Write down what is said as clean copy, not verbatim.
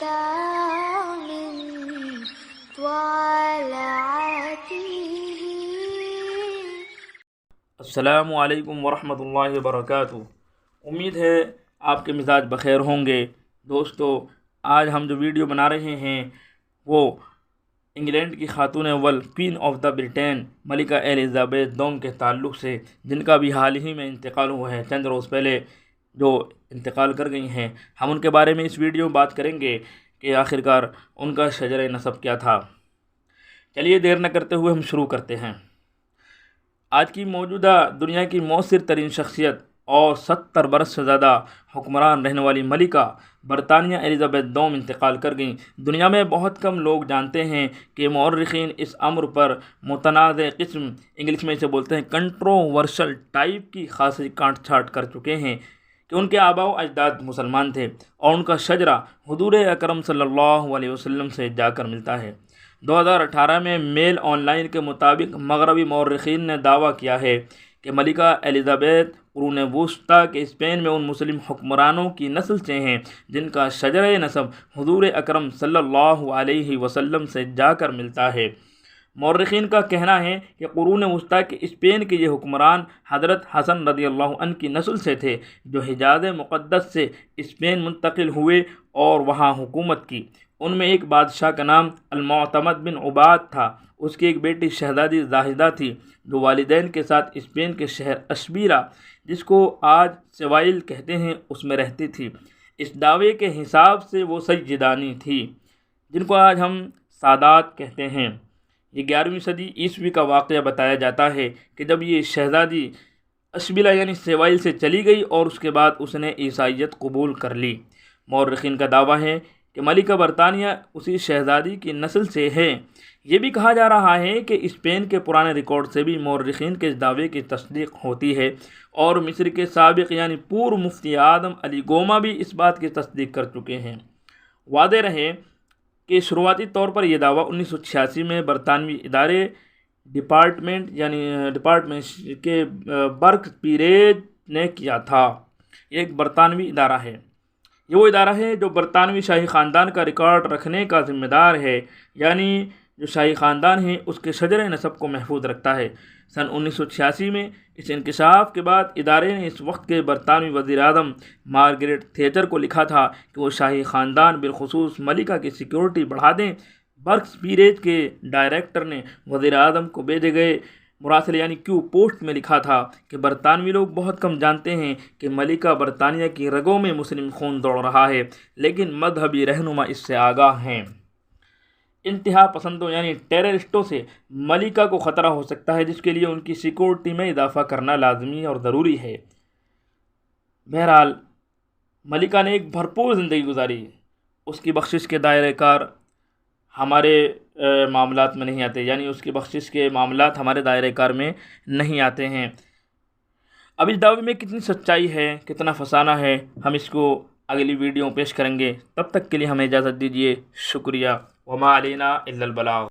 متاع من طلعته. السلام علیکم ورحمۃ اللہ وبرکاتہ۔ امید ہے آپ کے مزاج بخیر ہوں گے۔ دوستو، آج ہم جو ویڈیو بنا رہے ہیں وہ انگلینڈ کی خاتون اول کوئین آف دا برٹین ملکہ ایلزابیتھ دوم کے تعلق سے، جن کا بھی حال ہی میں انتقال ہوا ہے، چند روز پہلے جو انتقال کر گئی ہیں۔ ہم ان کے بارے میں اس ویڈیو میں بات کریں گے کہ آخرکار ان کا شجرہ نسب کیا تھا۔ چلیے دیر نہ کرتے ہوئے ہم شروع کرتے ہیں۔ آج کی موجودہ دنیا کی مؤثر ترین شخصیت اور 70 برس سے زیادہ حکمران رہنے والی ملکہ برطانیہ ایلزابیتھ دوم انتقال کر گئیں۔ دنیا میں بہت کم لوگ جانتے ہیں کہ مورخین اس امر پر متنازع قسم، انگلش میں اسے بولتے ہیں کنٹروورشل ٹائپ کی خاصی کاٹ چھانٹ کر چکے ہیں کہ ان کے آباء و اجداد مسلمان تھے اور ان کا شجرہ حضور اکرم صلی اللہ علیہ وسلم سے جا کر ملتا ہے۔ 2018 میں میل آن لائن کے مطابق مغربی مورخین نے دعویٰ کیا ہے کہ ملکہ ایلزابیتھ قرون وسطیٰ کے اسپین میں ان مسلم حکمرانوں کی نسل سے ہیں جن کا شجرہ نسب حضور اکرم صلی اللہ علیہ وسلم سے جا کر ملتا ہے۔ مورخین کا کہنا ہے کہ قرون وسطیٰ کے اسپین کے یہ حکمران حضرت حسن رضی اللہ عنہ کی نسل سے تھے، جو حجاز مقدس سے اسپین منتقل ہوئے اور وہاں حکومت کی۔ ان میں ایک بادشاہ کا نام المعتمد بن عباد تھا۔ اس کی ایک بیٹی شہزادی زاہدہ تھی جو والدین کے ساتھ اسپین کے شہر اشبیرہ، جس کو آج سیوائل کہتے ہیں، اس میں رہتی تھی۔ اس دعوے کے حساب سے وہ سیدانی تھی، جن کو آج ہم سادات کہتے ہیں۔ یہ 11ویں صدی عیسوی کا واقعہ بتایا جاتا ہے کہ جب یہ شہزادی اشبیرہ یعنی سیوائل سے چلی گئی اور اس کے بعد اس نے عیسائیت قبول کر لی۔ مورخین کا دعویٰ ہے کہ ملکہ برطانیہ اسی شہزادی کی نسل سے ہے۔ یہ بھی کہا جا رہا ہے کہ اسپین کے پرانے ریکارڈ سے بھی مورخین کے اس دعوے کی تصدیق ہوتی ہے، اور مصر کے سابق یعنی پورو مفتی اعظم علی گوما بھی اس بات کی تصدیق کر چکے ہیں۔ واضح رہے کہ شروعاتی طور پر یہ دعویٰ 1986 میں برطانوی ادارے ڈپارٹمنٹ کے برک پیریج نے کیا تھا۔ یہ ایک برطانوی ادارہ ہے۔ یہ وہ ادارہ ہے جو برطانوی شاہی خاندان کا ریکارڈ رکھنے کا ذمہ دار ہے، یعنی جو شاہی خاندان ہے اس کے شجرہ نسب کو محفوظ رکھتا ہے۔ سن 1986 میں اس انکشاف کے بعد ادارے نے اس وقت کے برطانوی وزیر اعظم مارگریٹ تھیچر کو لکھا تھا کہ وہ شاہی خاندان بالخصوص ملکہ کی سیکیورٹی بڑھا دیں۔ برکس پیریج کے ڈائریکٹر نے وزیر اعظم کو بھیجے گئے مراسلے یعنی کیو پوسٹ میں لکھا تھا کہ برطانوی لوگ بہت کم جانتے ہیں کہ ملکہ برطانیہ کی رگوں میں مسلم خون دوڑ رہا ہے، لیکن مذہبی رہنما اس سے آگاہ ہیں۔ انتہا پسندوں یعنی ٹیررسٹوں سے ملکہ کو خطرہ ہو سکتا ہے، جس کے لیے ان کی سیکورٹی میں اضافہ کرنا لازمی اور ضروری ہے۔ بہرحال ملکہ نے ایک بھرپور زندگی گزاری۔ اس کی بخشش کے دائرۂ کار ہمارے معاملات میں نہیں آتے، یعنی اس کی بخشش کے معاملات ہمارے دائرۂ کار میں نہیں آتے ہیں۔ اب اس دعوے میں کتنی سچائی ہے، کتنا فسانہ ہے، ہم اس کو اگلی ویڈیو میں پیش کریں گے۔ تب تک کے لیے ہمیں اجازت دیجیے۔ شکریہ۔ وما علینا الا البلاغ۔